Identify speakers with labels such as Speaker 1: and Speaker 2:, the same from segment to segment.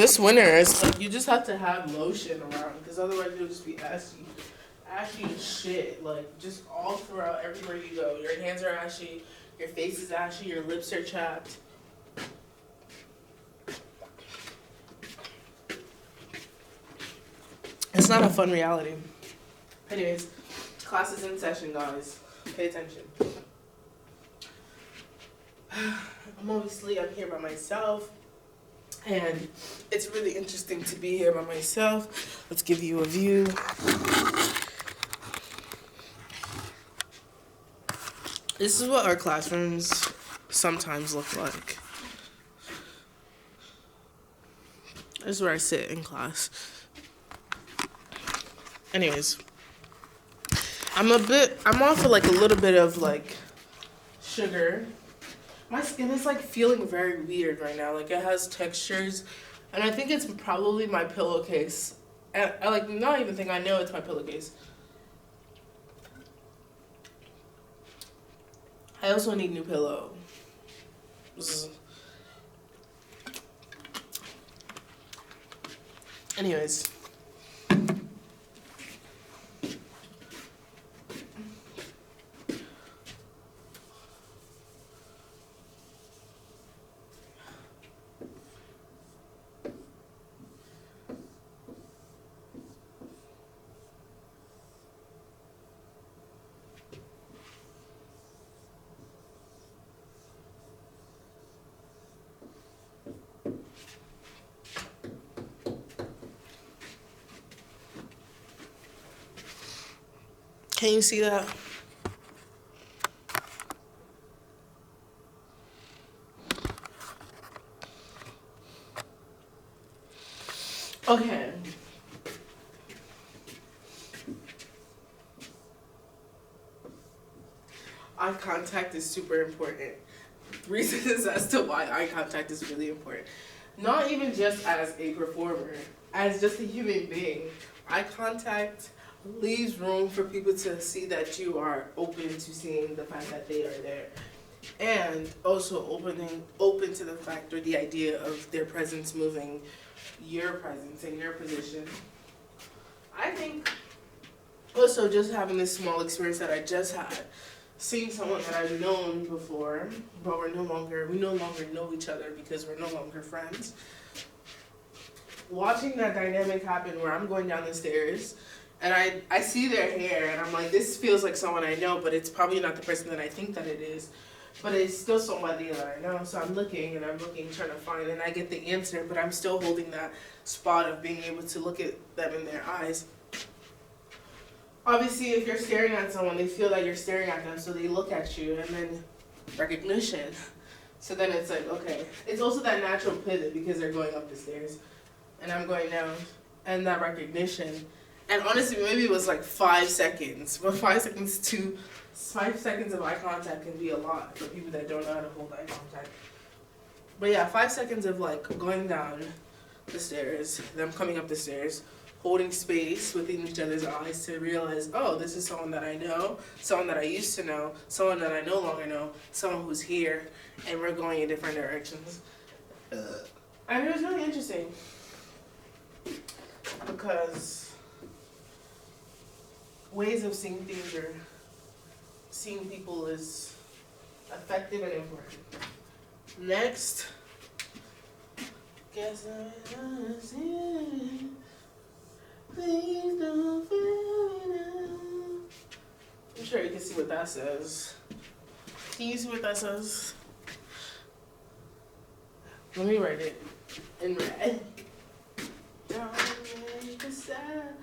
Speaker 1: This winter, it's like you just have to have lotion around because otherwise you'll just be ashy as shit. Like just all throughout everywhere you go. Your hands are ashy, your face is ashy, your lips are chapped. It's not a fun reality. Anyways, class is in session, guys. Pay attention. I'm here by myself. And it's really interesting to be here by myself. Let's give you a view. This is what our classrooms sometimes look like. This is where I sit in class. Anyways, I'm off of like a little bit of like sugar. My skin is like feeling very weird right now. Like it has textures, and I think it's probably my pillowcase. And I like not even think I know it's my pillowcase. I also need new pillow. Anyways. Can you see that? Okay. Eye contact is super important. Reasons as to why eye contact is really important. Not even just as a performer, as just a human being. Eye contact leaves room for people to see that you are open to seeing the fact that they are there. And also open to the fact or the idea of their presence moving your presence and your position. I think also just having this small experience that I just had, seeing someone that I've known before, but we no longer know each other because we're no longer friends. Watching that dynamic happen where I'm going down the stairs and I see their hair and I'm like, this feels like someone I know, but it's probably not the person that I think that it is. But it's still somebody that I know. So I'm looking, trying to find, and I get the answer, but I'm still holding that spot of being able to look at them in their eyes. Obviously, if you're staring at someone, they feel that you're staring at them, so they look at you, and then recognition. So then it's like, okay. It's also that natural pivot because they're going up the stairs, and I'm going down, and that recognition. And honestly, maybe it was like 5 seconds, but 5 seconds of eye contact can be a lot for people that don't know how to hold eye contact. But yeah, 5 seconds of like going down the stairs, them coming up the stairs, holding space within each other's eyes to realize, oh, this is someone that I know, someone that I used to know, someone that I no longer know, someone who's here, and we're going in different directions. And it was really interesting because ways of seeing things or seeing people is effective and important. Next, guess I'm see. Please don't fail me now. I'm sure you can see what that says. Can you see what that says? Let me write it in red. Don't make a sound.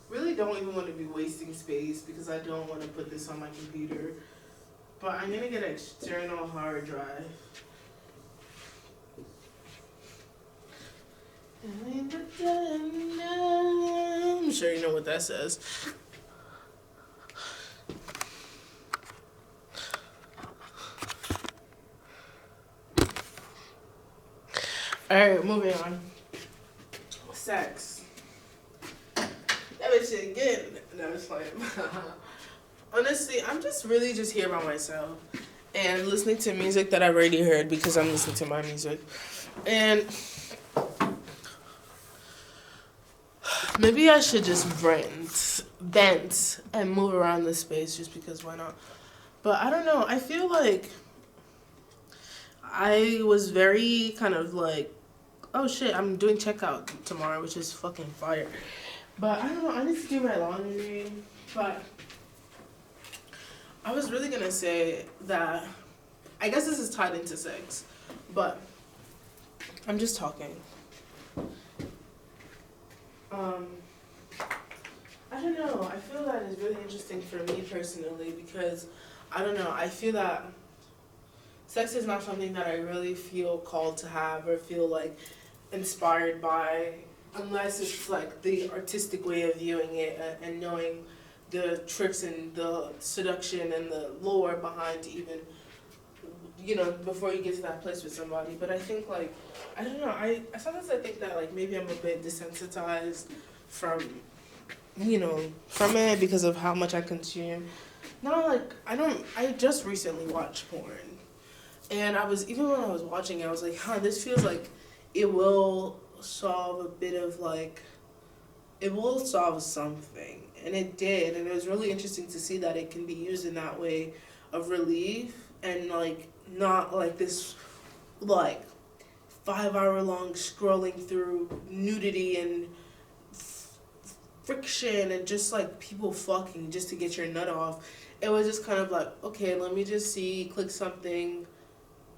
Speaker 1: Really don't even want to be wasting space because I don't want to put this on my computer. But I'm going to get an external hard drive. I'm sure you know what that says. Alright, moving on. Sex. That bitch shit good. No, it's fine. Honestly, I'm just really just here by myself and listening to music that I've already heard because I'm listening to my music. And Maybe I should just vent and move around the space just because why not? But I don't know. I feel like I was very kind of like, oh shit, I'm doing checkout tomorrow, which is fucking fire. But I don't know. I need to do my laundry. But I was really gonna say that I guess this is tied into sex, but I'm just talking. I don't know. I feel that is really interesting for me personally because I don't know. I feel that sex is not something that I really feel called to have or feel like inspired by unless it's like the artistic way of viewing it and knowing the tricks and the seduction and the lore behind even, you know, before you get to that place with somebody. But I think like, I don't know, I sometimes I think that like maybe I'm a bit desensitized from, you know, from it because of how much I consume. Not like, I just recently watched porn. And even when I was watching it, I was like, this feels like it will solve a bit of like, it will solve something. And it did. And it was really interesting to see that it can be used in that way of relief and like, not like this like 5-hour long scrolling through nudity and friction and just like people fucking just to get your nut off. It was just kind of like, okay, let me just see, click something,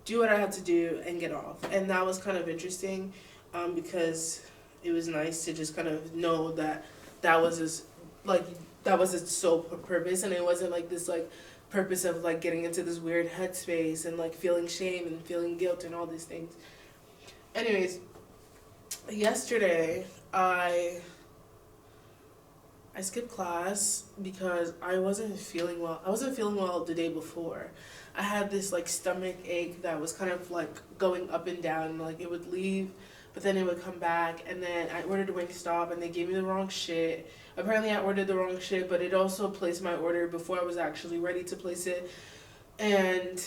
Speaker 1: do what I had to do and get off. And that was kind of interesting because it was nice to just kind of know that that was its sole purpose, and it wasn't like this like purpose of like getting into this weird headspace and like feeling shame and feeling guilt and all these things. Anyways, yesterday I skipped class because I wasn't feeling well. I wasn't feeling well the day before. I had this like stomach ache that was kind of like going up and down. Like it would leave, but then it would come back. And then I ordered Wingstop and they gave me the wrong shit. Apparently I ordered the wrong shit, but it also placed my order before I was actually ready to place it. And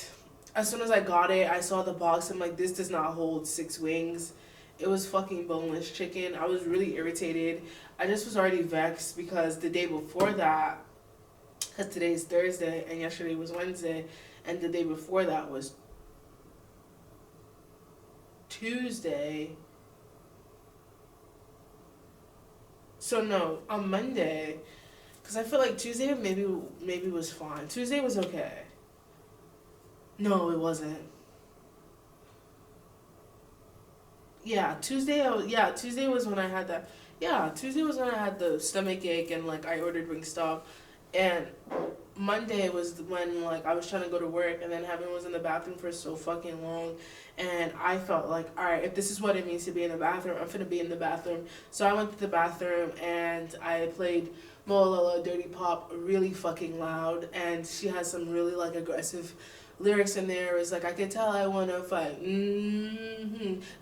Speaker 1: as soon as I got it, I saw the box. I'm like, this does not hold 6 wings. It was fucking boneless chicken. I was really irritated. I just was already vexed because the day before that, because today is Thursday and yesterday was Wednesday, and the day before that was Tuesday. So no, on Monday, because I feel like Tuesday maybe was fine. Tuesday was okay. No, it wasn't. Tuesday was when I had that. Yeah, Tuesday was when I had the stomach ache and like I ordered Wingstop, and Monday was when like I was trying to go to work and then Heaven was in the bathroom for so fucking long, and I felt like, all right, if this is what it means to be in the bathroom, I'm finna be in the bathroom. So I went to the bathroom and I played Molala Dirty Pop really fucking loud, and she has some really like aggressive lyrics in there. It's like, I can tell I wanna fight.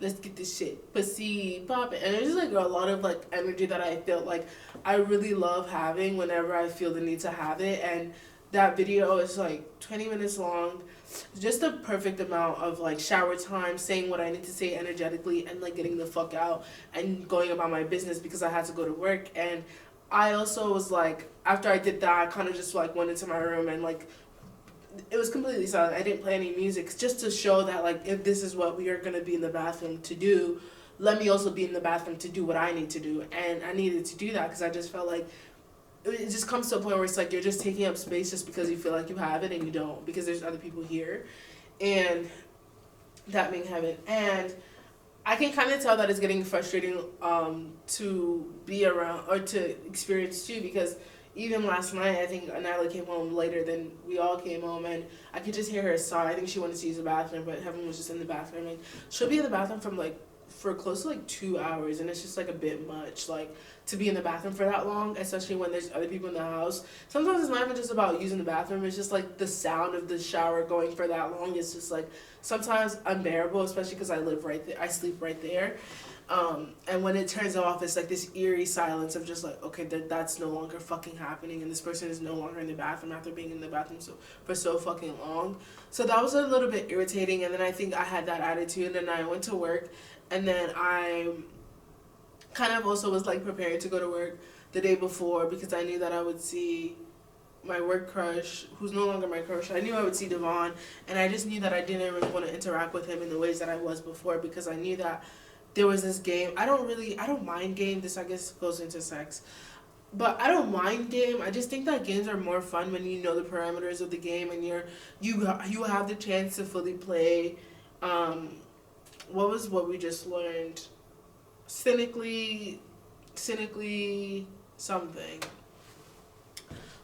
Speaker 1: Let's get this shit pussy poppin'. And there's like a lot of like energy that I felt like I really love having whenever I feel the need to have it. And that video is like 20 minutes long. Just the perfect amount of like shower time, saying what I need to say energetically, and like getting the fuck out and going about my business because I had to go to work. And I also was like, after I did that, I kind of just like went into my room and like it was completely silent. I didn't play any music, just to show that like if this is what we are going to be in the bathroom to do, let me also be in the bathroom to do what I need to do. And I needed to do that because I just felt like it just comes to a point where it's like you're just taking up space just because you feel like you have it and you don't, because there's other people here, and that being Heaven. And I can kind of tell that it's getting frustrating to be around or to experience too, because even last night, I think Nyla came home later than we all came home, and I could just hear her sigh. I think she wanted to use the bathroom, but Heaven was just in the bathroom. And she'll be in the bathroom for close to like 2 hours, and it's just like a bit much, like to be in the bathroom for that long, especially when there's other people in the house. Sometimes it's not even just about using the bathroom, it's just like the sound of the shower going for that long. It's just like sometimes unbearable, especially because I live right there, I sleep right there. And when it turns off, it's like this eerie silence of just like, okay, that's no longer fucking happening, and this person is no longer in the bathroom after being in the bathroom for so fucking long. So that was a little bit irritating, and then I think I had that attitude, and then I went to work, and then I kind of also was like preparing to go to work the day before because I knew that I would see my work crush, who's no longer my crush. I knew I would see Devon, and I just knew that I didn't really want to interact with him in the ways that I was before because I knew that there was this game. I don't mind game. This I guess goes into sex. But I don't mind game. I just think that games are more fun when you know the parameters of the game and you have the chance to fully play. What was what we just learned? Cynically something.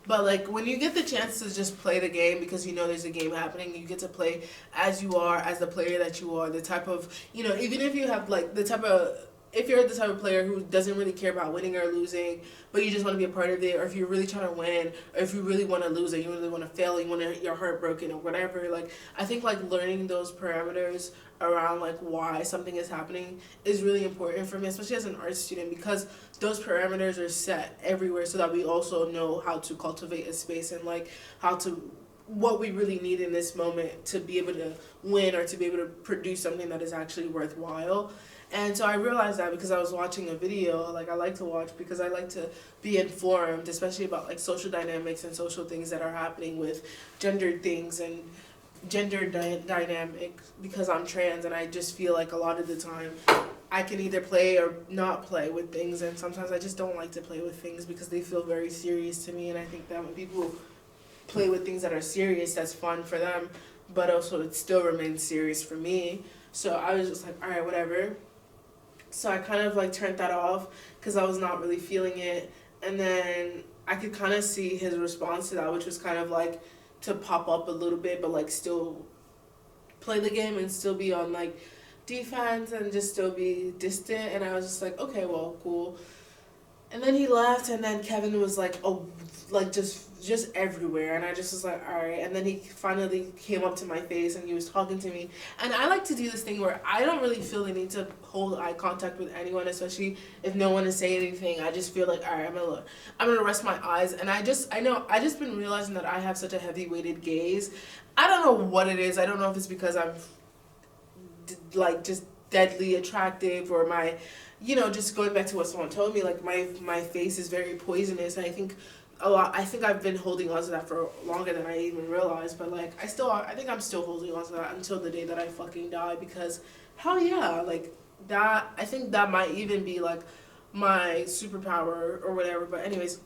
Speaker 1: But like when you get the chance to just play the game because you know there's a game happening, you get to play as you are, as the player that you are, the type of, you know, even if you have like the type of, if you're the type of player who doesn't really care about winning or losing, but you just want to be a part of it, or if you're really trying to win, or if you really want to lose it, you really want to fail, you want to, your heart broken or whatever, like I think like learning those parameters around like why something is happening is really important for me, especially as an art student, because those parameters are set everywhere so that we also know how to cultivate a space and like how to, what we really need in this moment to be able to win or to be able to produce something that is actually worthwhile. And so I realized that because I was watching a video, like I like to watch because I like to be informed, especially about like social dynamics and social things that are happening with gendered things and dynamics, because I'm trans and I just feel like a lot of the time I can either play or not play with things, and sometimes I just don't like to play with things because they feel very serious to me, and I think that when people play with things that are serious, that's fun for them, but also it still remains serious for me. So I was just like, all right, whatever. So I kind of like turned that off because I was not really feeling it. And then I could kind of see his response to that, which was kind of like to pop up a little bit, but like still play the game and still be on like defense and just still be distant. And I was just like, okay, well, cool. And then he left, and then Kevin was like, oh, like just everywhere, and I just was like, all right. And then he finally came up to my face and he was talking to me, and I like to do this thing where I don't really feel the need to hold eye contact with anyone, especially if no one is saying anything. I just feel like, all right, I'm gonna rest my eyes, and I just been realizing that I have such a heavy weighted gaze. I don't know what it is. I don't know if it's because I'm like just deadly attractive, or my, you know, just going back to what someone told me, like my face is very poisonous, and I think I've been holding on to that for longer than I even realized, but like I think I'm still holding on to that until the day that I fucking die, because hell yeah, like that, I think that might even be like my superpower or whatever. But anyways,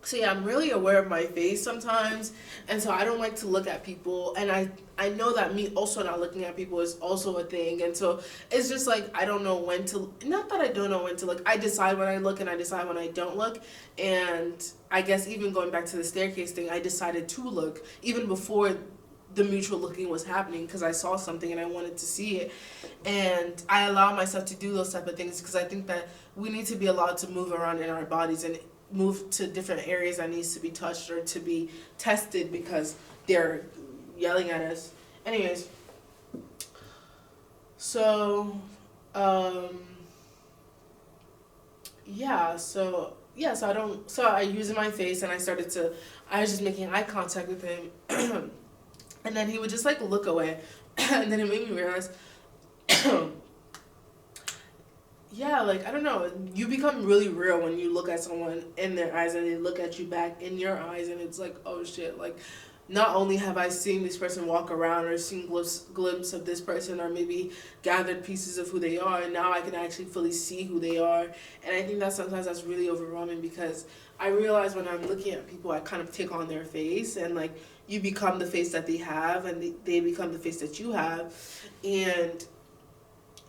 Speaker 1: so yeah, I'm really aware of my face sometimes, and so I don't like to look at people, and I know that me also not looking at people is also a thing, and so it's just like I don't know when to, not that I don't know when to look, I decide when I look and I decide when I don't look. And I guess even going back to the staircase thing, I decided to look even before the mutual looking was happening because I saw something and I wanted to see it, and I allow myself to do those type of things because I think that we need to be allowed to move around in our bodies and move to different areas that needs to be touched or to be tested because they're yelling at us. Anyways, so so I used my face and I was just making eye contact with him and then he would just like look away and then it made me realize yeah, like, I don't know, you become really real when you look at someone in their eyes and they look at you back in your eyes, and it's like, oh shit, like, not only have I seen this person walk around or seen glimpse of this person or maybe gathered pieces of who they are, and now I can actually fully see who they are. And I think that sometimes that's really overwhelming because I realize when I'm looking at people, I kind of take on their face, and like, you become the face that they have and they become the face that you have. And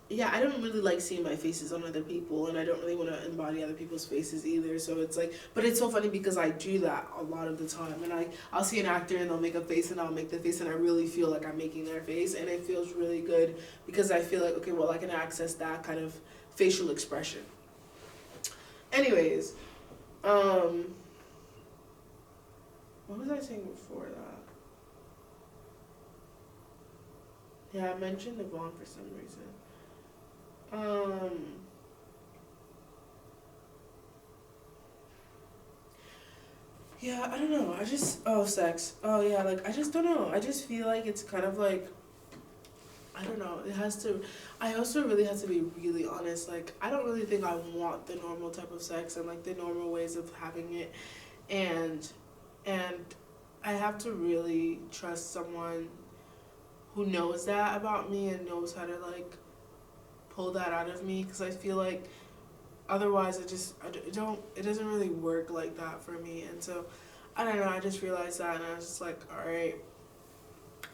Speaker 1: yeah, I don't really like seeing my faces on other people, and I don't really want to embody other people's faces either. So it's like, but it's so funny because I do that a lot of the time, and I'll see an actor and they'll make a face and I'll make the face, and I really feel like I'm making their face, and it feels really good because I feel like, okay, well, I can access that kind of facial expression. Anyways, what was I saying before that? Yeah, I mentioned Yvonne for some reason. Yeah, I don't know. Sex. Oh yeah, like I just don't know. I just feel like it's kind of like, I I don't know. It has to. I also really have to be really honest. Like, I don't really think I want the normal type of sex and like the normal ways of having it, and and I have to really trust someone who knows that about me and knows how to like pull that out of me, because I feel like otherwise it doesn't really work like that for me. And so I don't know, I just realized that and I was just like, all right,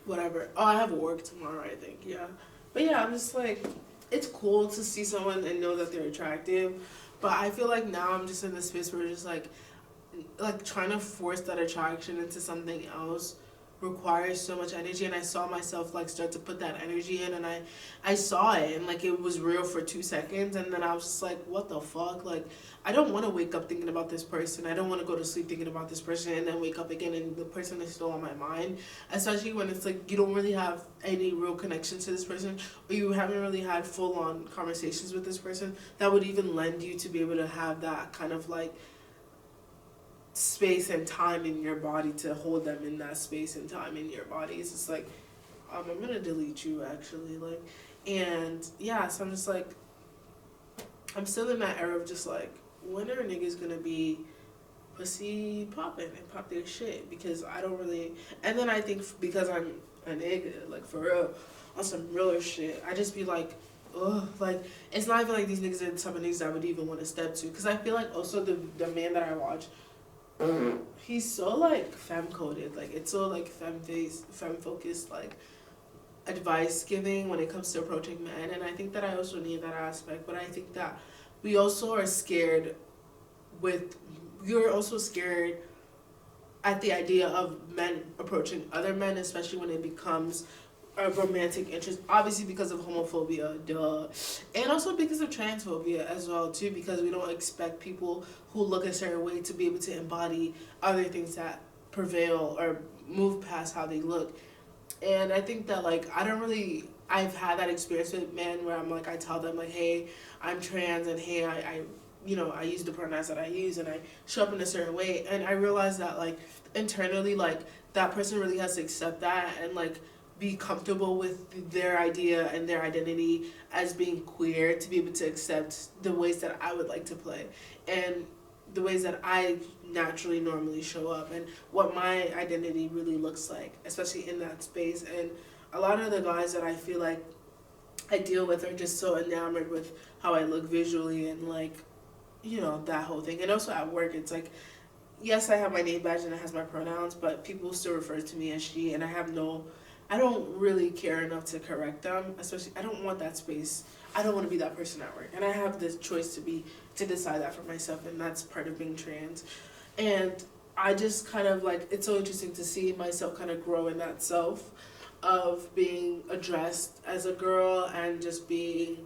Speaker 1: whatever. Oh, I have work tomorrow, I think. Yeah. But yeah, I'm just like, it's cool to see someone and know that they're attractive, but I feel like now I'm just in this space where it's just like trying to force that attraction into something else requires so much energy. And I saw myself like start to put that energy in, and I saw it, and like it was real for 2 seconds, and then I was just like, what the fuck? Like, I don't want to wake up thinking about this person. I don't want to go to sleep thinking about this person and then wake up again and the person is still on my mind, especially when it's like you don't really have any real connection to this person, or you haven't really had full-on conversations with this person that would even lend you to be able to have that kind of like space and time in your body to hold them in that space and time in your body. It's just like, I'm gonna delete you actually, like, and yeah, so I'm just like, I'm still in that era of just like, when are niggas gonna be pussy popping and pop their shit? Because I don't really, and then I think because I'm a nigga, like for real, on some realer shit, I just be like, ugh, like, it's not even like these niggas are the type of niggas I would even want to step to, because I feel like also the man that I watch, he's so like femme coded, like it's so like femme focused, like advice giving when it comes to approaching men. And I think that I also need that aspect, but I think that we also are scared you're also scared at the idea of men approaching other men, especially when it becomes a romantic interest, obviously because of homophobia, duh, and also because of transphobia as well too, because we don't expect people who look a certain way to be able to embody other things that prevail or move past how they look. And I think that like I've had that experience with men where I'm like, I tell them like, hey, I'm trans, and hey, I I use the pronouns that I use, and I show up in a certain way, and I realize that like internally, like that person really has to accept that and like be comfortable with their idea and their identity as being queer, to be able to accept the ways that I would like to play and the ways that I naturally normally show up and what my identity really looks like, especially in that space. And a lot of the guys that I feel like I deal with are just so enamored with how I look visually and like, that whole thing. And also at work, it's like, yes, I have my name badge and it has my pronouns, but people still refer to me as she, and I don't really care enough to correct them, especially I don't want that space. I don't want to be that person at work, and I have the choice to decide that for myself, and that's part of being trans. And I just kind of like, it's so interesting to see myself kind of grow in that self of being addressed as a girl and just being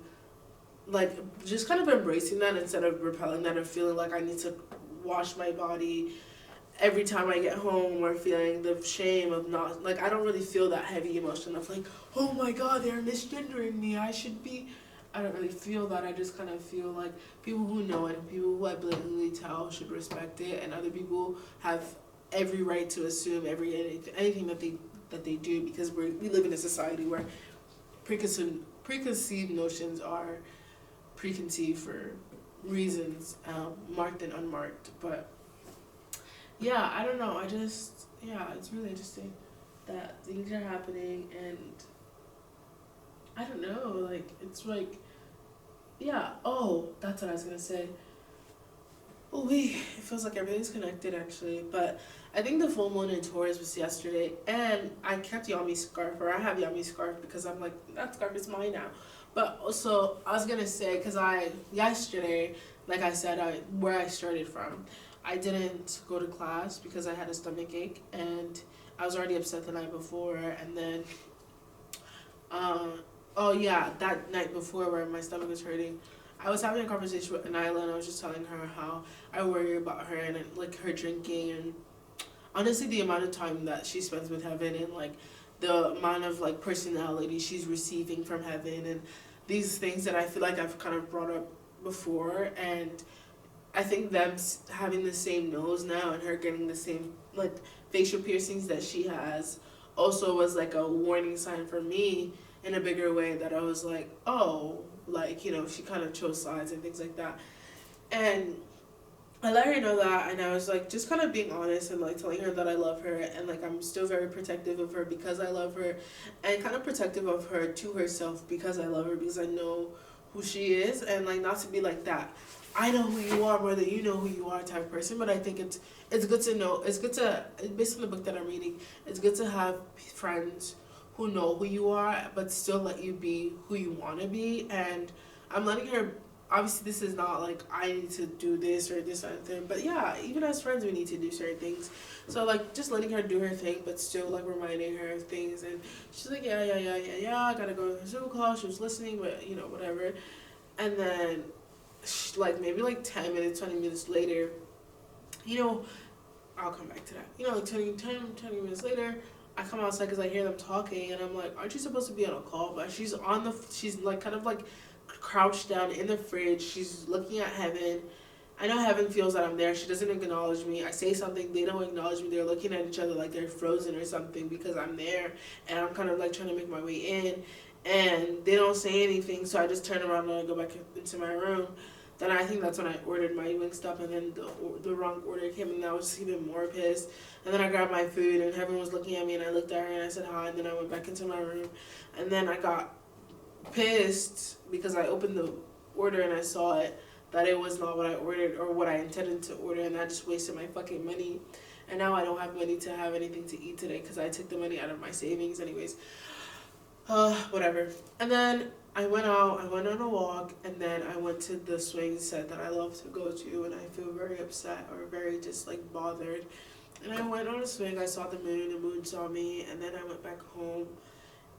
Speaker 1: like, just kind of embracing that instead of repelling that or feeling like I need to wash my body every time I get home, or feeling the shame of not, like, I don't really feel that heavy emotion of like, oh my god, they're misgendering me, I don't really feel that. I just kind of feel like people who know it and people who I blatantly tell should respect it, and other people have every right to assume anything that they do, because we live in a society where preconceived notions are preconceived for reasons, marked and unmarked. But yeah, I don't know. It's really interesting that things are happening, and I don't know, like, it's like, yeah, oh, that's what I was gonna say. Oh, wait, it feels like everything's connected, actually, but I think the full moon in Taurus was yesterday, and I kept Yami's scarf, or I have Yami's scarf, because I'm like, that scarf is mine now. But also, I was gonna say, because yesterday, like I said, where I started from, I didn't go to class because I had a stomach ache, and I was already upset the night before, and then, oh yeah, that night before where my stomach was hurting, I was having a conversation with Anila, and I was just telling her how I worry about her and like her drinking, and honestly the amount of time that she spends with heaven, and like the amount of like personality she's receiving from heaven, and these things that I feel like I've kind of brought up before. And I think them having the same nose now and her getting the same like facial piercings that she has also was like a warning sign for me in a bigger way that I was like, oh, like, you know, she kind of chose sides and things like that. And I let her know that, and I was like, just kind of being honest and like telling her that I love her, and like I'm still very protective of her because I love her, and kind of protective of her to herself because I love her, because I know who she is, and like not to be like that I know who you are more than you know who you are type of person. But I think it's good to know, it's good to, based on the book that I'm reading, it's good to have friends who know who you are but still let you be who you want to be. And I'm letting her, obviously this is not like I need to do this or this other thing, but yeah, even as friends we need to do certain things. So like just letting her do her thing but still like reminding her of things. And she's like, yeah, I gotta go to a Zoom call. She was listening, but you know, whatever. And then like maybe like 10 minutes, 20 minutes later, you know, I'll come back to that. You know, like 20 minutes later, I come outside because I hear them talking, and I'm like, aren't you supposed to be on a call? But she's like kind of like crouched down in the fridge. She's looking at heaven. I know heaven feels that I'm there. She doesn't acknowledge me. I say something, they don't acknowledge me. They're looking at each other like they're frozen or something because I'm there, and I'm kind of like trying to make my way in, and they don't say anything. So I just turn around and I go back into my room. Then I think that's when I ordered my Wingstop, and then the wrong order came, and I was just even more pissed. And then I grabbed my food, and Heaven was looking at me, and I looked at her, and I said hi, and then I went back into my room. And then I got pissed because I opened the order, and I saw it, that it was not what I ordered or what I intended to order, and I just wasted my fucking money. And now I don't have money to have anything to eat today because I took the money out of my savings anyways. Whatever. And then I went out, I went on a walk, and then I went to the swing set that I love to go to, and I feel very upset or very just like bothered. And I went on a swing, I saw the moon saw me, and then I went back home,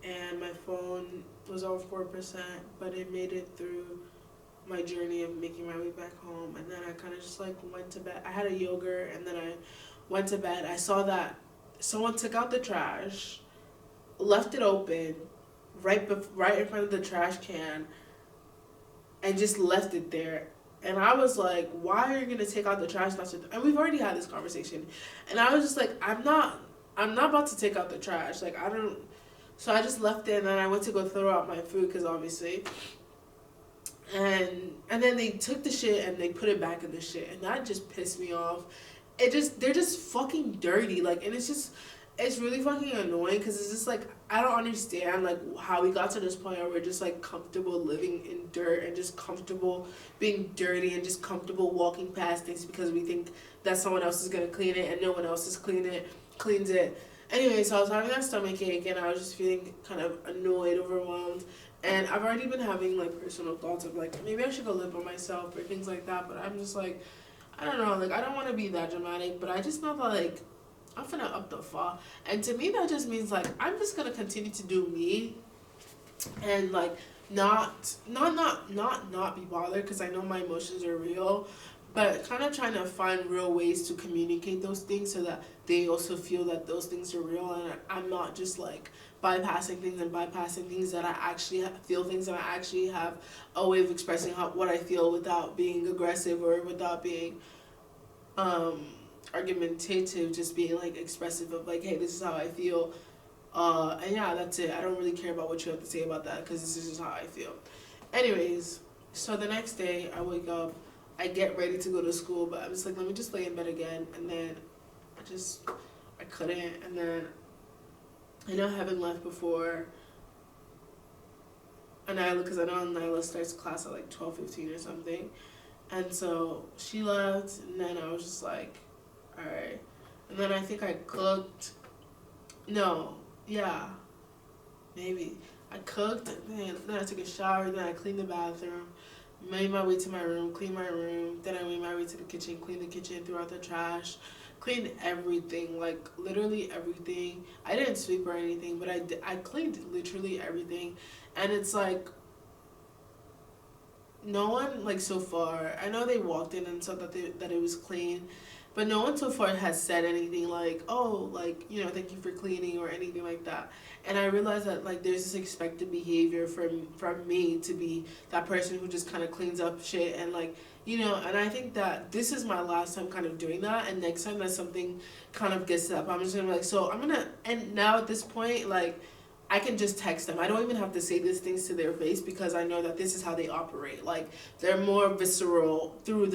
Speaker 1: and my phone was on 4%, but it made it through my journey of making my way back home. And then I kind of just like went to bed. I had a yogurt, and then I went to bed. I saw that someone took out the trash, left it open, right in front of the trash can, and just left it there. And I was like, why are you gonna take out the trash? And we've already had this conversation. And I was just like, I'm not about to take out the trash. Like, I don't. So I just left it, and then I went to go throw out my food, because obviously. And then they took the shit and they put it back in the shit, and that just pissed me off. They're just fucking dirty, like, and it's really fucking annoying, because it's just like, I don't understand like how we got to this point where we're just like comfortable living in dirt and just comfortable being dirty and just comfortable walking past things because we think that someone else is gonna clean it and no one else is cleans it. Anyway, so I was having that stomach ache, and I was just feeling kind of annoyed, overwhelmed, and I've already been having like personal thoughts of like maybe I should go live by myself or things like that. But I'm just like, I don't know, like I don't want to be that dramatic, but I just know that like I'm finna up the fall. And to me that just means like I'm just gonna continue to do me, and like not be bothered, because I know my emotions are real, but kind of trying to find real ways to communicate those things so that they also feel that those things are real, and I'm not just like bypassing things that I actually feel, things that I actually have a way of expressing what I feel without being aggressive or without being argumentative, just being like expressive of like, hey, this is how I feel, and yeah, that's it. I don't really care about what you have to say about that, because this is just how I feel. Anyways, so the next day I wake up, I get ready to go to school, but I'm just like, let me just lay in bed again. And then I couldn't, and then I know I haven't left before, and because I know Nyla starts class at like 12:15 or something. And so she left, and then I was just like, alright. And then I think I cooked. No, yeah, maybe. I cooked, and then I took a shower, then I cleaned the bathroom, made my way to my room, cleaned my room, then I made my way to the kitchen, cleaned the kitchen, threw out the trash, cleaned everything, like literally everything. I didn't sweep or anything, but I cleaned literally everything. And it's like, no one, like, so far, I know they walked in and said that it was clean, but no one so far has said anything like, oh, like, you know, thank you for cleaning or anything like that. And I realized that like there's this expected behavior from me to be that person who just kind of cleans up shit, and like, you know, and I think that this is my last time kind of doing that, and next time that something kind of gets up, I'm just gonna be like, so I'm gonna, and now at this point, like, I can just text them. I don't even have to say these things to their face because I know that this is how they operate. Like, they're more visceral through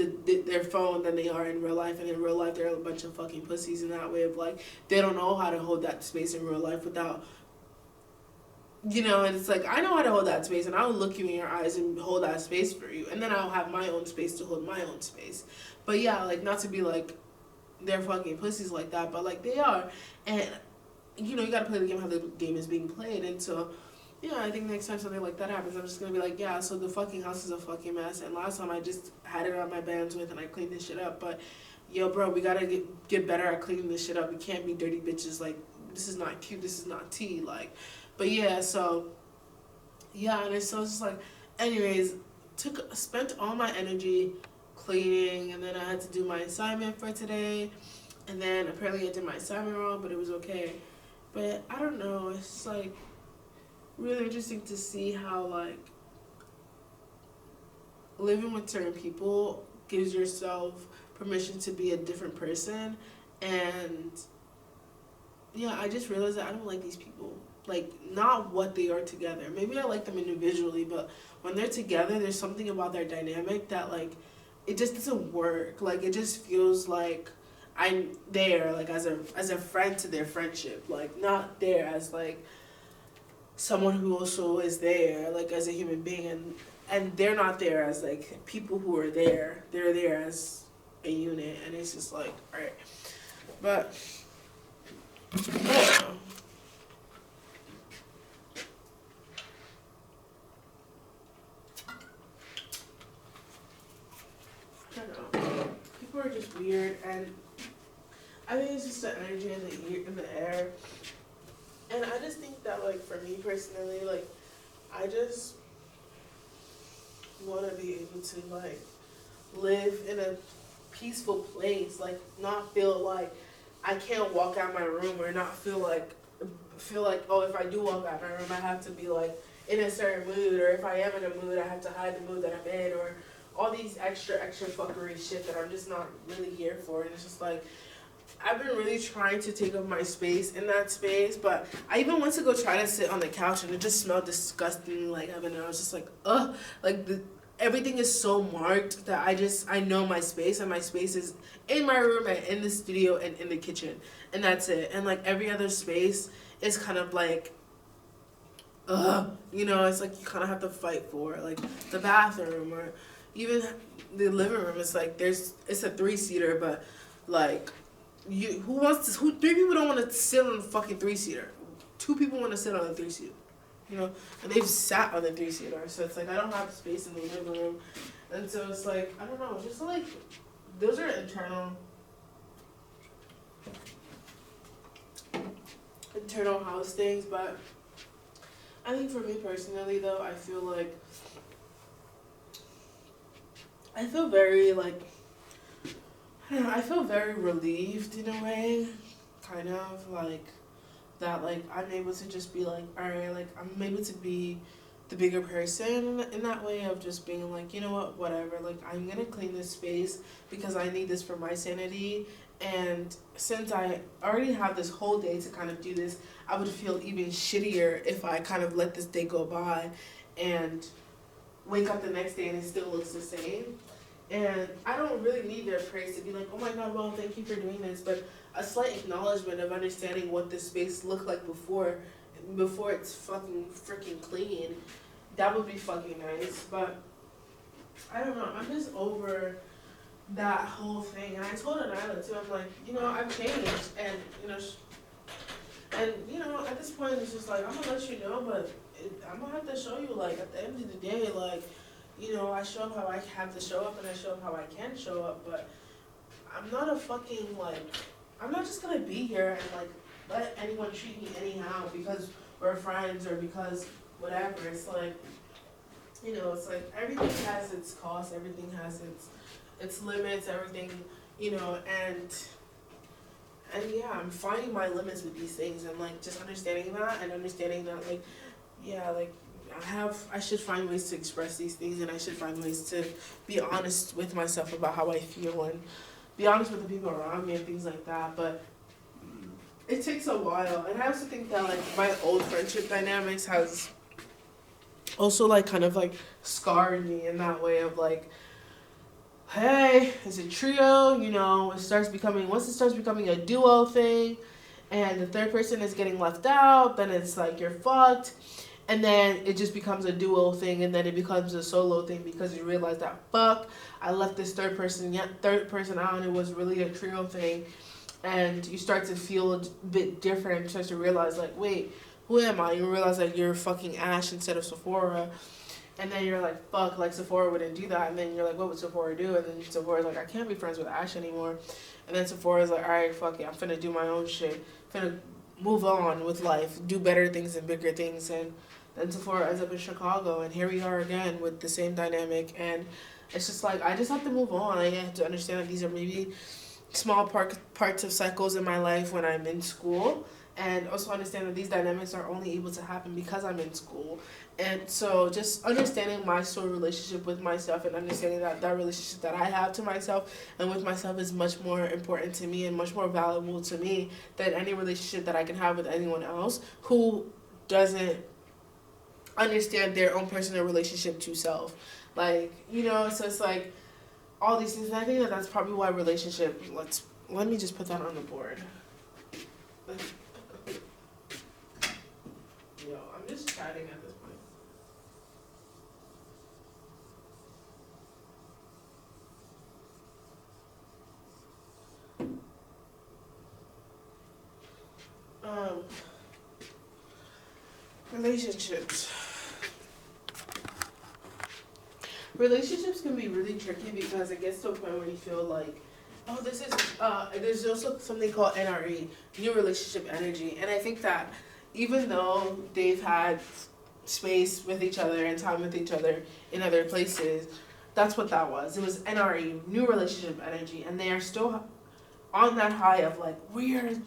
Speaker 1: their phone than they are in real life. And in real life, they're a bunch of fucking pussies in that way of, like, they don't know how to hold that space in real life without, you know, and it's like, I know how to hold that space, and I'll look you in your eyes and hold that space for you. And then I'll have my own space to hold my own space. But yeah, like, not to be like, they're fucking pussies like that, but like, they are. And you know, you gotta play the game how the game is being played. And so, yeah, I think next time something like that happens, I'm just gonna be like, yeah, so the fucking house is a fucking mess. And last time I just had it on my bandwidth and I cleaned this shit up. But, yo, bro, we gotta get better at cleaning this shit up. We can't be dirty bitches. Like, this is not cute. This is not tea. Like, but yeah, so, yeah, and it's so just like, anyways, spent all my energy cleaning, and then I had to do my assignment for today. And then apparently I did my assignment wrong, but it was okay. But I don't know, it's like really interesting to see how like living with certain people gives yourself permission to be a different person. And yeah, I just realized that I don't like these people. Like, not what they are together. Maybe I like them individually, but when they're together, there's something about their dynamic that like it just doesn't work. Like, it just feels like I'm there like as a friend to their friendship, like not there as like someone who also is there like as a human being, and they're not there as like people who are there. They're there as a unit, and it's just like, all right. But I don't know. I don't know. People are just weird, and I think it's just the energy in the air. And I just think that, like, for me personally, like, I just want to be able to, like, live in a peaceful place. Like, not feel like I can't walk out my room, or not feel like, oh, if I do walk out my room, I have to be, like, in a certain mood. Or if I am in a mood, I have to hide the mood that I'm in. Or all these extra fuckery shit that I'm just not really here for. And it's just, like, I've been really trying to take up my space in that space, but I even went to go try to sit on the couch, and it just smelled disgusting, like heaven. And I was just like, ugh, like everything is so marked that I know my space, and my space is in my room and in the studio and in the kitchen, and that's it. And like every other space is kind of like, ugh, you know, it's like you kind of have to fight for, like the bathroom or even the living room. It's like it's a 3-seater, but like. Three people don't want to sit on a fucking 3-seater. 2 people want to sit on a 3-seater. You know? And they've sat on the 3-seater. So it's like I don't have space in the living room. And so it's like, I don't know, just like those are internal house things. But I think for me personally though, I feel very like, I don't know, I feel very relieved in a way, kind of, like, that, like, I'm able to just be, like, alright, like, I'm able to be the bigger person in that way of just being, like, you know what, whatever, like, I'm gonna clean this space because I need this for my sanity, and since I already have this whole day to kind of do this, I would feel even shittier if I kind of let this day go by and wake up the next day and it still looks the same. And I don't really need their praise to be like, oh my god, well, thank you for doing this. But a slight acknowledgement of understanding what this space looked like before it's fucking freaking clean, that would be fucking nice. But I don't know, I'm just over that whole thing. And I told Anila too, I'm like, you know, I've changed. And, you know, at this point, it's just like, I'm gonna let you know, but I'm gonna have to show you, like, at the end of the day, like, you know, I show up how I have to show up, and I show up how I can show up, but I'm not a fucking, like, I'm not just gonna be here and, like, let anyone treat me anyhow because we're friends or because whatever. It's like, you know, it's like everything has its cost, everything has its limits, everything, you know, and yeah, I'm finding my limits with these things, and, like, just understanding that, like, yeah, like, I should find ways to express these things, and I should find ways to be honest with myself about how I feel and be honest with the people around me and things like that. But it takes a while. And I also think that like my old friendship dynamics has also like kind of like scarred me in that way of like, hey, it's a trio, you know, it starts becoming, once it starts becoming a duo thing and the third person is getting left out, then it's like you're fucked. And then it just becomes a duo thing, and then it becomes a solo thing because you realize that fuck, I left this third person out, and it was really a trio thing, and you start to feel a bit different. You start to realize like, wait, who am I? You realize that you're fucking Ash instead of Safo-Orah, and then you're like, fuck, like Safo-Orah wouldn't do that, and then you're like, what would Safo-Orah do? And then Safo-Orah's like, I can't be friends with Ash anymore, and then Safo-Orah's like, all right, fuck it, I'm finna do my own shit, finna move on with life, do better things and bigger things, and then Safo-Orah ends up in Chicago, and here we are again with the same dynamic, and it's just like, I just have to move on. I have to understand that these are maybe small parts of cycles in my life when I'm in school, and also understand that these dynamics are only able to happen because I'm in school. And so just understanding my sort of relationship with myself and understanding that that relationship that I have to myself and with myself is much more important to me and much more valuable to me than any relationship that I can have with anyone else who doesn't understand their own personal relationship to self. Like, you know, so it's like all these things. And I think that that's probably why relationship, let me just put that on the board. Yo, I'm just chatting at this point. Relationships. Relationships can be really tricky because it gets to a point where you feel like, oh, this is, there's also something called NRE, new relationship energy. And I think that even though they've had space with each other and time with each other in other places, that's what that was. It was NRE, new relationship energy. And they are still on that high of like, we're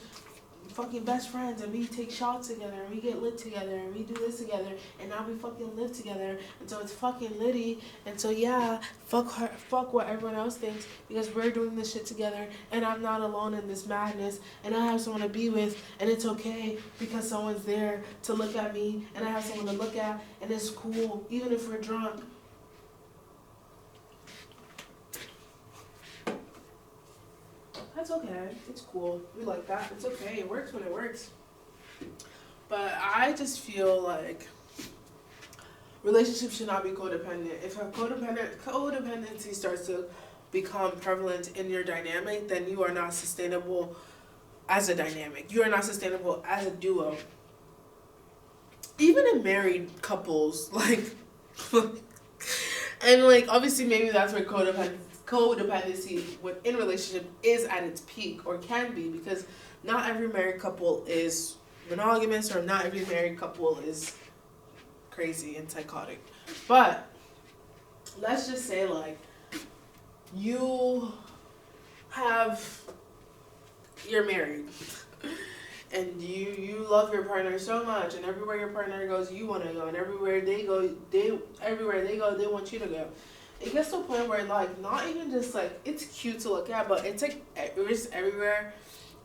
Speaker 1: fucking best friends and we take shots together and we get lit together and we do this together and now we fucking live together and so it's fucking litty and so yeah, fuck what everyone else thinks because we're doing this shit together and I'm not alone in this madness and I have someone to be with and it's okay because someone's there to look at me and I have someone to look at and it's cool even if we're drunk. That's okay. It's cool. We like that. It's okay. It works when it works. But I just feel like relationships should not be codependent. If a codependency starts to become prevalent in your dynamic, then you are not sustainable as a dynamic. You are not sustainable as a duo. Even in married couples, like, and like obviously maybe that's where codependency within relationship is at its peak or can be because not every married couple is monogamous or not every married couple is crazy and psychotic. But let's just say like you're married and you love your partner so much and everywhere your partner goes you want to go and everywhere they go they want you to go. It gets to a point where, like, not even just, like, it's cute to look at, but it's, like, it's everywhere.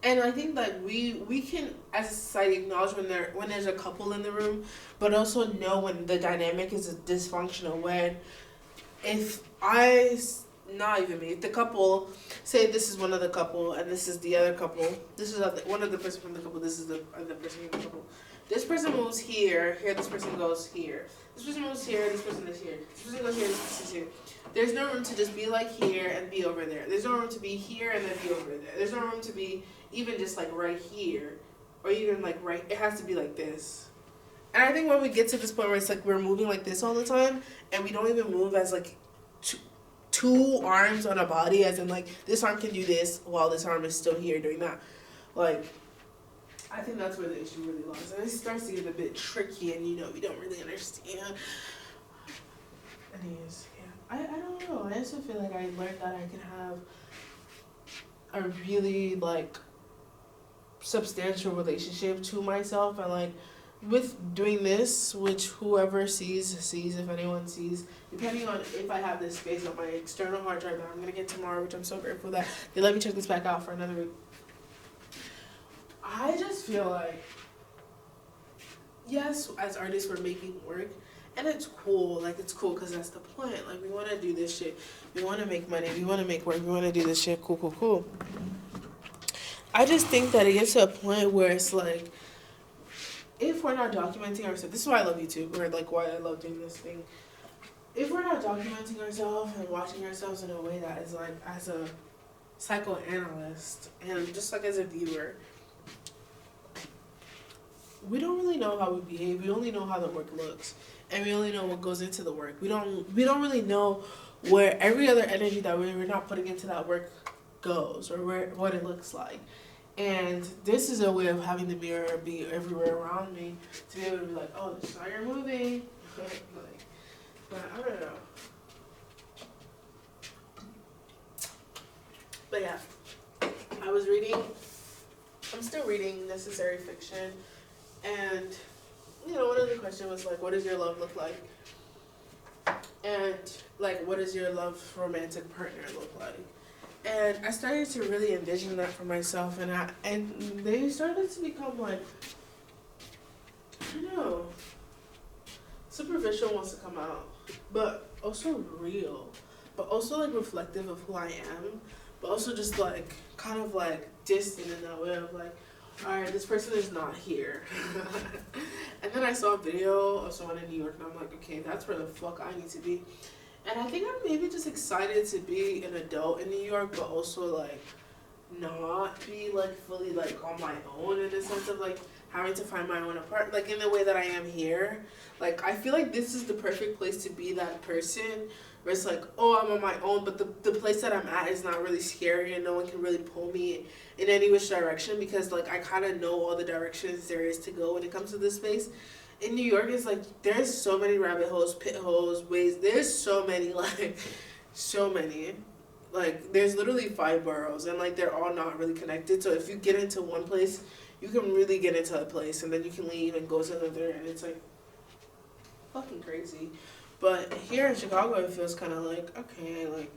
Speaker 1: And I think that we can, as a society, acknowledge when there's a couple in the room, but also know when the dynamic is dysfunctional. When, if the couple, say this is one of the couple, and this is the other couple, this is one of the person from the couple, this is the other person from the couple. This person moves here, this person goes here. This person moves here, this person is here. This person goes here, this person is here. There's no room to just be like here and be over there. There's no room to be here and then be over there. There's no room to be even just like right here or even like right, it has to be like this. And I think when we get to this point where it's like we're moving like this all the time and we don't even move as like two arms on a body as in like this arm can do this while this arm is still here doing that. Like, I think that's where the issue really lies. And it starts to get a bit tricky and, you know, we don't really understand. Anyways, yeah. I don't know. I also feel like I learned that I can have a really, like, substantial relationship to myself. And, like, with doing this, which whoever sees, if anyone sees, depending on if I have this space on my external hard drive that I'm going to get tomorrow, which I'm so grateful that they let me check this back out for another week. I just feel like, yes, as artists we're making work, and it's cool. Like, it's cool because that's the point. Like, we want to do this shit. We want to make money. We want to make work. We want to do this shit. Cool, cool, cool. I just think that it gets to a point where it's like, if we're not documenting ourselves, this is why I love YouTube, or like why I love doing this thing. If we're not documenting ourselves and watching ourselves in a way that is like, as a psychoanalyst and just like as a viewer, we don't really know how we behave. We only know how the work looks, and we only know what goes into the work. We don't really know where every other energy that we're not putting into that work goes, or where what it looks like. And this is a way of having the mirror be everywhere around me to be able to be like, oh, this is how you're moving. Like, but I don't know. But yeah, I'm still reading Necessary Fiction. And, you know, one of the questions was like, what does your love look like? And, like, what does your love romantic partner look like? And I started to really envision that for myself, and they started to become like, I don't know, superficial wants to come out, but also real, but also like reflective of who I am, but also just like kind of like distant in that way of like, alright, this person is not here. And then I saw a video of someone in New York, and I'm like, okay, that's where the fuck I need to be. And I think I'm maybe just excited to be an adult in New York, but also like not be like fully like on my own, in the sense of like having to find my own apartment, like in the way that I am here. Like, I feel like this is the perfect place to be that person where it's like, oh, I'm on my own, but the place that I'm at is not really scary, and no one can really pull me in any which direction, because like I kind of know all the directions there is to go when it comes to this space. In New York, it's like there's so many rabbit holes, pit holes, ways. There's so many, like, so many. Like, there's literally 5 boroughs, and like they're all not really connected. So if you get into one place, you can really get into a place, and then you can leave and go to another, and it's like fucking crazy. But here in Chicago, it feels kind of like, okay, like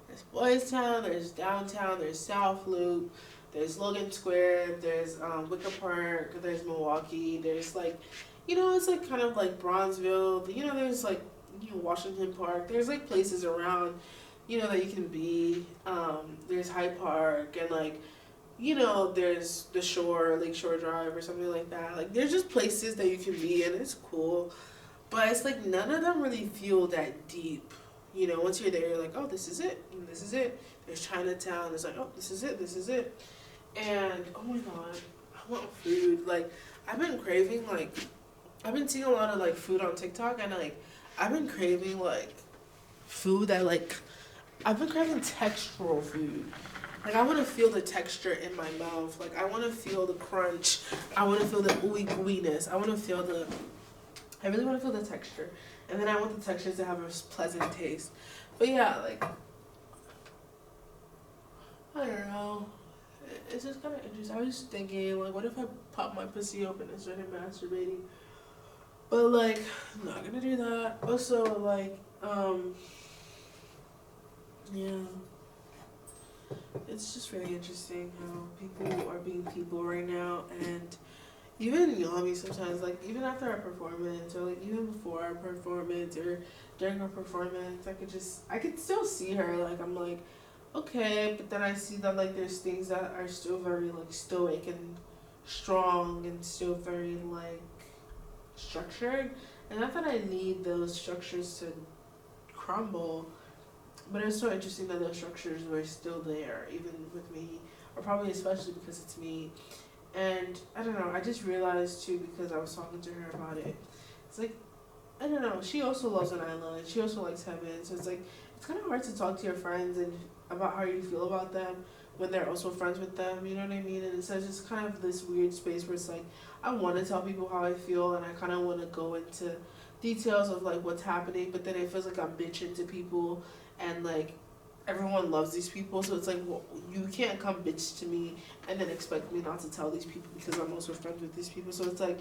Speaker 1: there's Boys Town, there's downtown, there's South Loop, there's Logan Square, there's Wicker Park, there's Milwaukee, there's like, you know, it's like kind of like Bronzeville, you know, there's like, you know, Washington Park, there's like places around, you know, that you can be. There's Hyde Park, and like, you know, there's the Shore, Lake Shore Drive or something like that. Like, there's just places that you can be, and it's cool. But it's like none of them really feel that deep. You know, once you're there, you're like, oh, this is it, and this is it. There's Chinatown, it's like, oh, this is it, this is it. And, oh my god, I want food. Like, I've been craving, like, I've been seeing a lot of like food on TikTok, and like I've been craving like food that like, I've been craving textural food. Like, I want to feel the texture in my mouth. Like, I want to feel the crunch. I want to feel the ooey gooiness. I really want to feel the texture. And then I want the textures to have a pleasant taste. But yeah, like, I don't know. It's just kind of interesting. I was just thinking, like, what if I pop my pussy open and started masturbating? But, like, I'm not gonna do that. Also, like, yeah. It's just really interesting how people are being people right now. And even Yami sometimes, like, even after our performance, or, like, even before our performance, or during our performance, I could still see her. Like, I'm like, okay, but then I see that, like, there's things that are still very, like, stoic and strong, and still very, like, structured. And not that I need those structures to crumble, but it's so interesting that those structures were still there, even with me, or probably especially because it's me. And I don't know, I just realized too, because I was talking to her about it, it's like, I don't know, she also loves an island, she also likes heaven, so it's like, it's kind of hard to talk to your friends and about how you feel about them when they're also friends with them, you know what I mean? And so it's just kind of this weird space where it's like, I want to tell people how I feel, and I kind of want to go into details of like what's happening, but then it feels like I'm bitching to people, and like everyone loves these people, so it's like, well, you can't come bitch to me and then expect me not to tell these people because I'm also friends with these people. So it's like,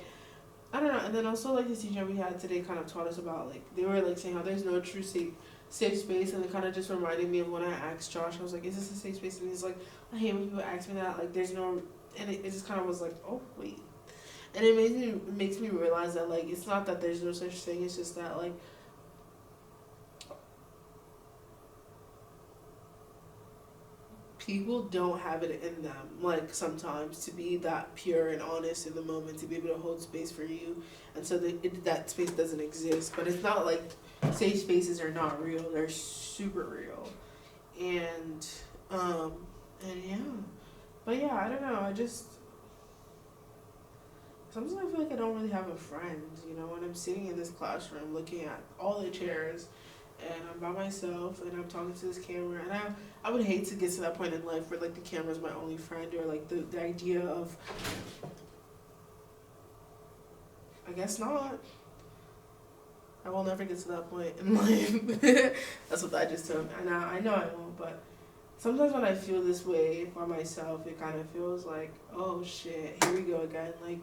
Speaker 1: I don't know. And then also, like, the teacher we had today kind of taught us about, like, they were like saying how there's no true safe space, and it kind of just reminded me of when I asked Josh, I was like, is this a safe space? And he's like, I hate when people ask me that, like, there's no and it just kind of was like, oh wait, and it makes me realize that like it's not that there's no such thing. It's just that like people don't have it in them, like sometimes, to be that pure and honest in the moment, to be able to hold space for you, and so that space doesn't exist. But it's not like safe spaces are not real; they're super real, and um, and yeah, but yeah, I don't know. I just sometimes I feel like I don't really have a friend. You know, when I'm sitting in this classroom looking at all the chairs and I'm by myself and I'm talking to this camera, and I would hate to get to that point in life where like the camera's my only friend, or like the idea of, I guess not. I will never get to that point in life. That's what I just told me. I know I won't, but sometimes when I feel this way by myself, it kind of feels like, oh shit, here we go again. Like,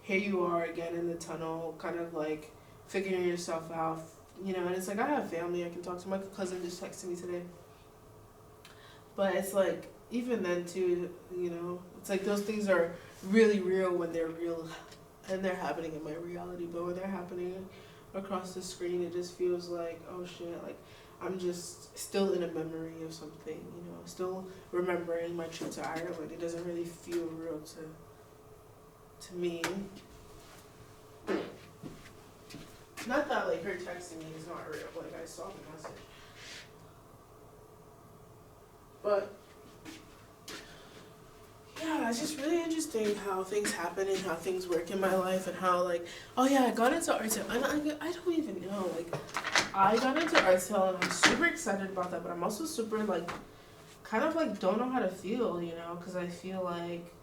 Speaker 1: here you are again in the tunnel, kind of like figuring yourself out. You know, and it's like I have family I can talk to. My cousin just texted me today. But it's like, even then too, you know, it's like those things are really real when they're real and they're happening in my reality. But when they're happening across the screen, it just feels like, oh shit, like I'm just still in a memory of something, you know, still remembering my trip to Ireland. It doesn't really feel real to me. Not that like her texting me is not real, like I saw the message. But yeah, it's just really interesting how things happen and how things work in my life, and how like, oh yeah, I got into art sale, and I don't even know, like I got into art sale and I'm super excited about that, but I'm also super like, kind of like don't know how to feel, you know, because I feel like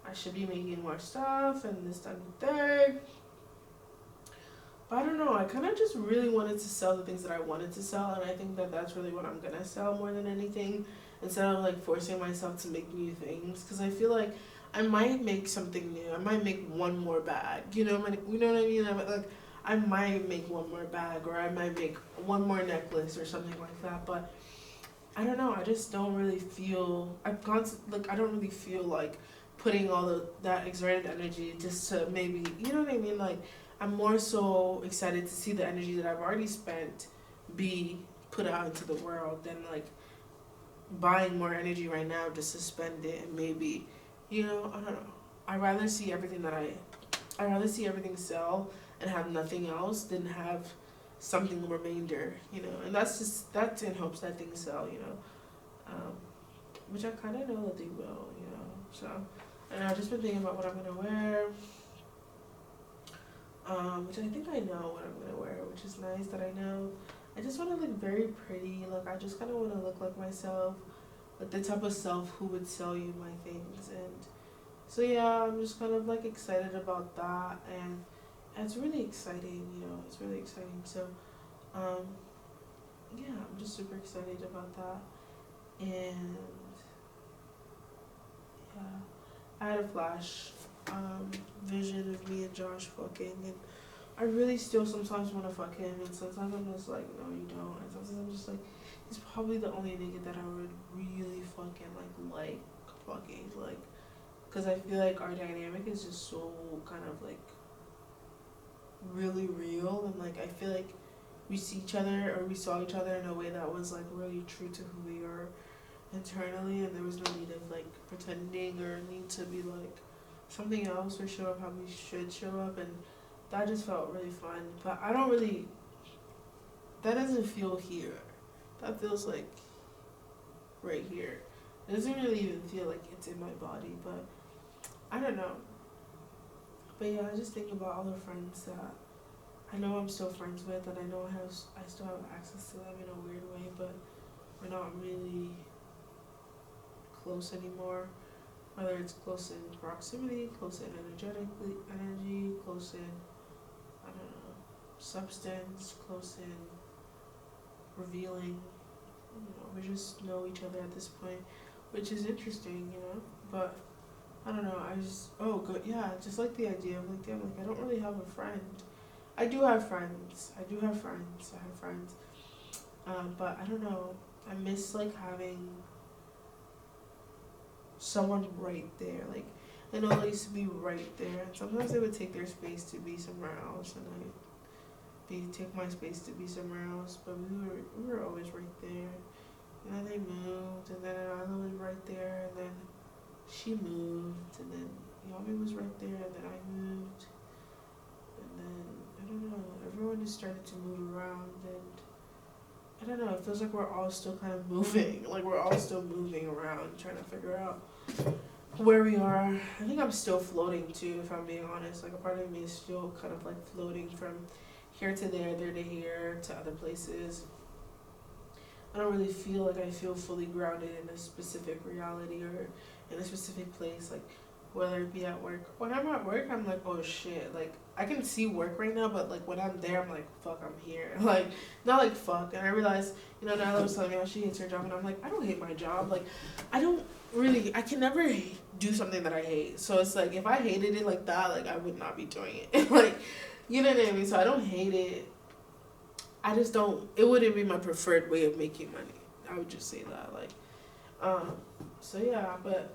Speaker 1: I should be making more stuff and this, that, and the third. But I don't know, I kind of just really wanted to sell the things that I wanted to sell, and I think that that's really what I'm gonna sell more than anything, instead of like forcing myself to make new things, because I feel like I might make something new. I might make one more bag, you know, you know what I mean? I might make one more bag, or I might make one more necklace or something like that. But I don't know. I just don't really feel. I don't really feel like putting all that exerted energy just to maybe, you know what I mean? Like, I'm more so excited to see the energy that I've already spent be put out into the world than like buying more energy right now just to spend it, and maybe, you know, I don't know. I rather see everything sell and have nothing else than have something remainder, you know. And that's in hopes that things sell, you know. Which I kind of know that they will, you know. So, and I've just been thinking about what I'm gonna wear. Which I think I know what I'm gonna wear, which is nice that I know. I just want to look very pretty. Like, I just kind of want to look like myself, like the type of self who would sell you my things. And so yeah, I'm just kind of like excited about that, and it's really exciting. You know, it's really exciting. So, yeah, I'm just super excited about that. And yeah, I had a flash vision of me and Josh fucking, and I really still sometimes want to fuck him, and sometimes I'm just like, no, you don't, and sometimes I'm just like, he's probably the only nigga that I would really fucking like fucking, like, because I feel like our dynamic is just so kind of like really real, and like I feel like we saw each other in a way that was like really true to who we are internally, and there was no need of like pretending or need to be like something else or show up how we should show up, and that just felt really fun. But that doesn't feel here. That feels like right here. It doesn't really even feel like it's in my body, but I don't know. But yeah, I just think about all the friends that I know I'm still friends with, and I know I still have access to them in a weird way, but we're not really close anymore. Whether it's close in proximity, close in energy, close in, I don't know, substance, close in revealing. You know, we just know each other at this point, which is interesting, you know. But I don't know. Good. Yeah, just like the idea of like, damn, like I don't really have a friend. I do have friends. I have friends. But I don't know. I miss like having someone right there. Like, I know they used to be right there. Sometimes they would take their space to be somewhere else, and take my space to be somewhere else. But we were always right there. And then they moved, and then Anila was right there, and then she moved, and then Yami was right there, and then I moved, and then I don't know. Everyone just started to move around, and I don't know. It feels like we're all still kind of moving, like we're all still moving around, trying to figure out where we are. I think I'm still floating too, if I'm being honest. Like a part of me is still kind of like floating from here to there to here to other places. I don't really feel like I feel fully grounded in a specific reality or in a specific place, like whether it be at work. When I'm at work, I'm like, oh shit, like I can see work right now, but like when I'm there, I'm like, fuck, I'm here. Like, not like fuck. And I realized, Nyla was telling me how she hates her job, and I'm like, I don't hate my job. Like, I can never do something that I hate. So it's like, if I hated it like that, like I would not be doing it. Like, you know what I mean? So I don't hate it. I just don't, it wouldn't be my preferred way of making money. I would just say that, like, so yeah, but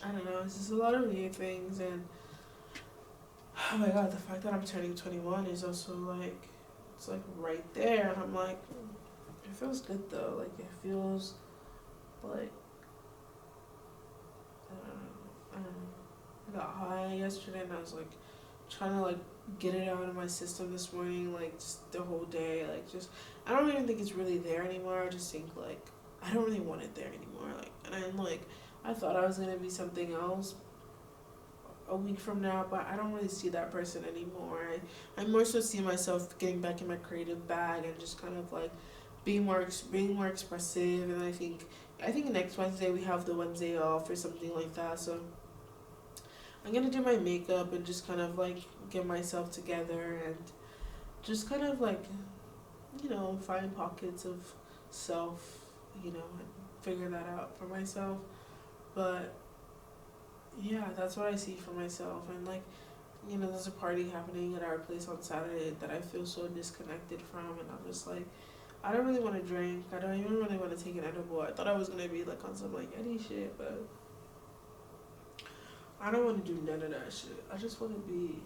Speaker 1: I don't know, it's just a lot of weird things, and oh my god, the fact that I'm turning 21 is also like, it's like right there, and I'm like, it feels good though, like it feels like, I don't know, I got high yesterday, and I was like, trying to like get it out of my system this morning, like just the whole day, like just, I don't even think it's really there anymore. I just think like, I don't really want it there anymore, like, and I'm like, I thought I was gonna be something else a week from now, but I don't really see that person anymore. I more so see myself getting back in my creative bag and just kind of like being more expressive. And I think next Wednesday we have the Wednesday off or something like that, so I'm gonna do my makeup and just kind of like get myself together and just kind of like, find pockets of self, and figure that out for myself. But yeah, that's what I see for myself. And like, there's a party happening at our place on Saturday that I feel so disconnected from, and I'm just like, I don't really want to drink. I don't even really want to take an edible. I thought I was gonna be like on some like Eddie shit, but I don't want to do none of that shit. I just want to be,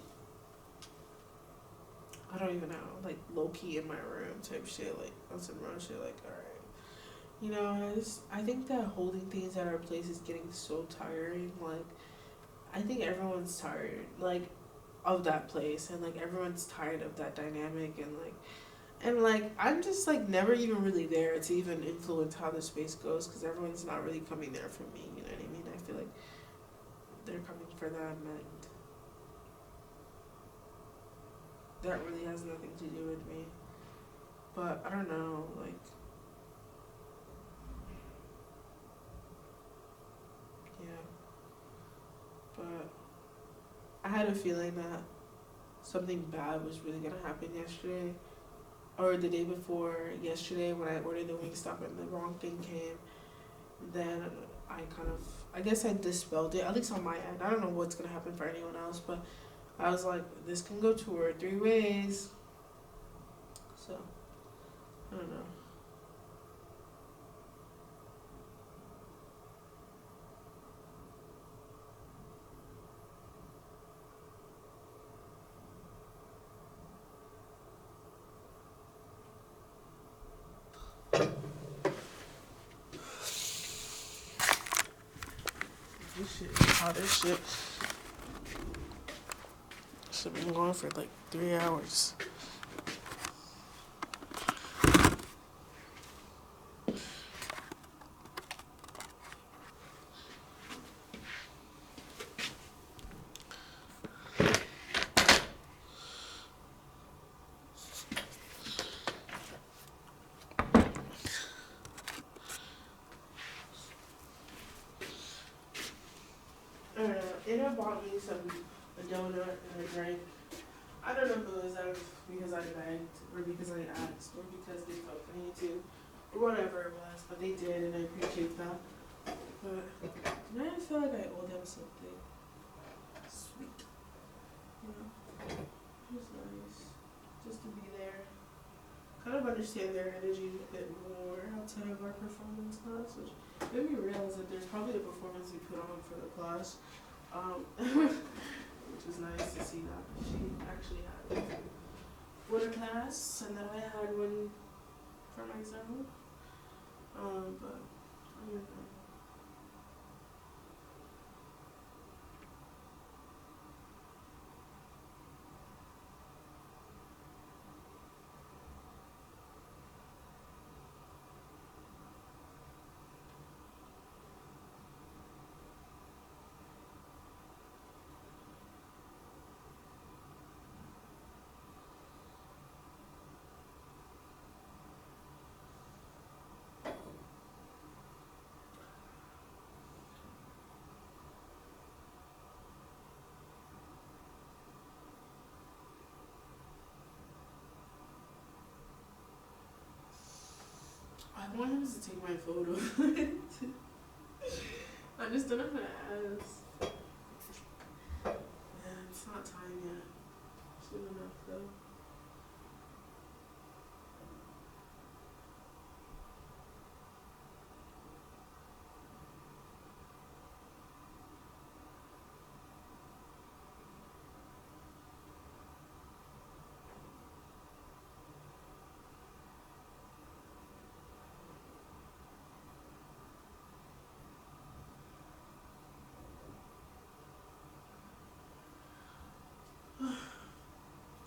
Speaker 1: I don't even know, like low-key in my room type shit, like on some real shit, like, alright. I think that holding things at our place is getting so tiring. Like, I think everyone's tired, like, of that place, and like everyone's tired of that dynamic, and like I'm just like never even really there to even influence how the space goes, because everyone's not really coming there for me, you know what I mean? I feel like they're coming for them, and that really has nothing to do with me. But I don't know, like, yeah. But I had a feeling that something bad was really gonna happen yesterday, or the day before yesterday when I ordered the Wingstop and the wrong thing came. Then I guess I dispelled it, at least on my end. I don't know what's gonna happen for anyone else, but I was like, this can go 2 or 3 ways. So, I don't know. This shit is hot as shit. Should been going for like 3 hours. Anna bought me a donut and a drink. I don't know if it was because I begged, or because I asked, or because they felt the need to, or whatever it was, but they did, and I appreciate that. But I just feel like I owe them something sweet. It was nice just to be there. Kind of understand their energy a bit more outside of our performance class, which made me realize that but there's probably a performance we put on for the class, which is nice to see that she actually had one a class and that I had one for myself. But I don't know. I want him to take my photo. I just don't know how to ask. Yeah, it's not time yet. Soon enough though.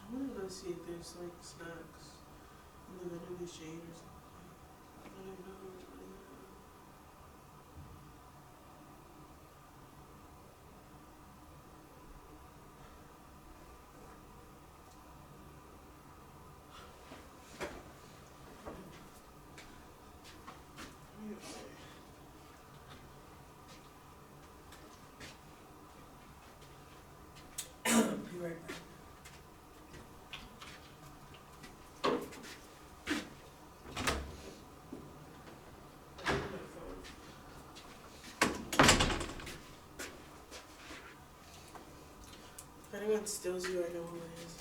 Speaker 1: I want to go see if there's like snacks in the vending machine or something. I don't know. Be right back. If anyone steals you, I know who it is.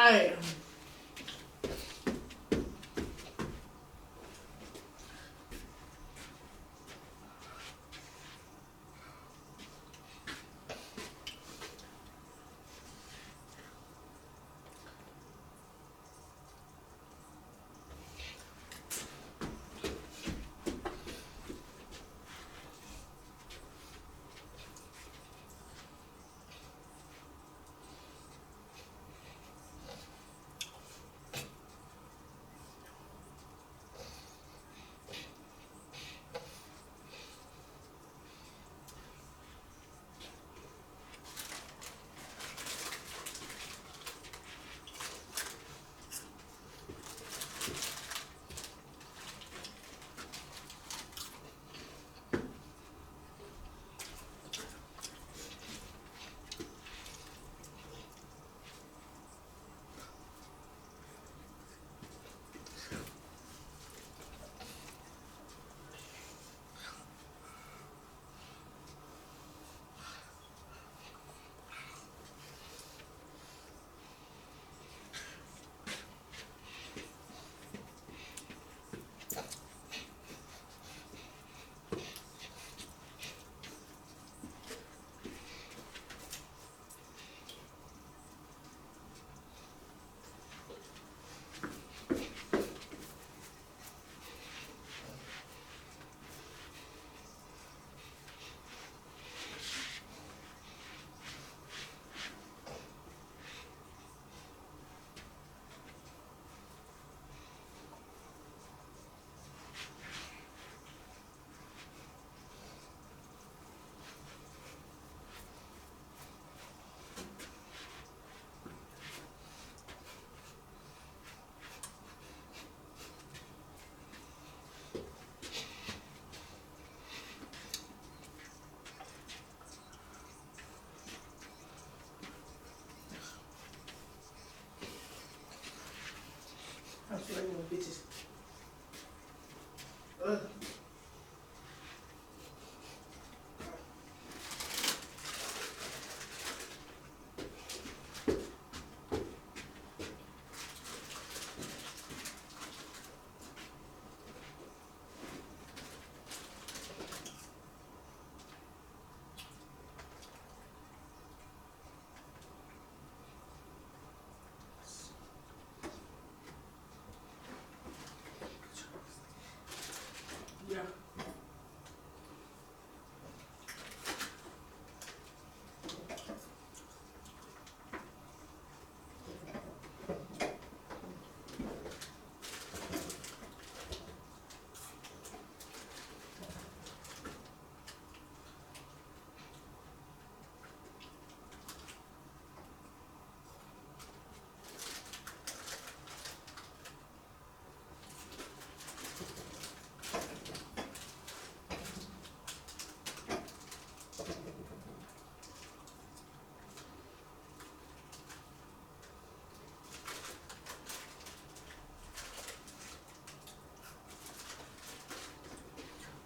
Speaker 1: I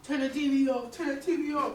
Speaker 1: turn the TV off, turn the TV off.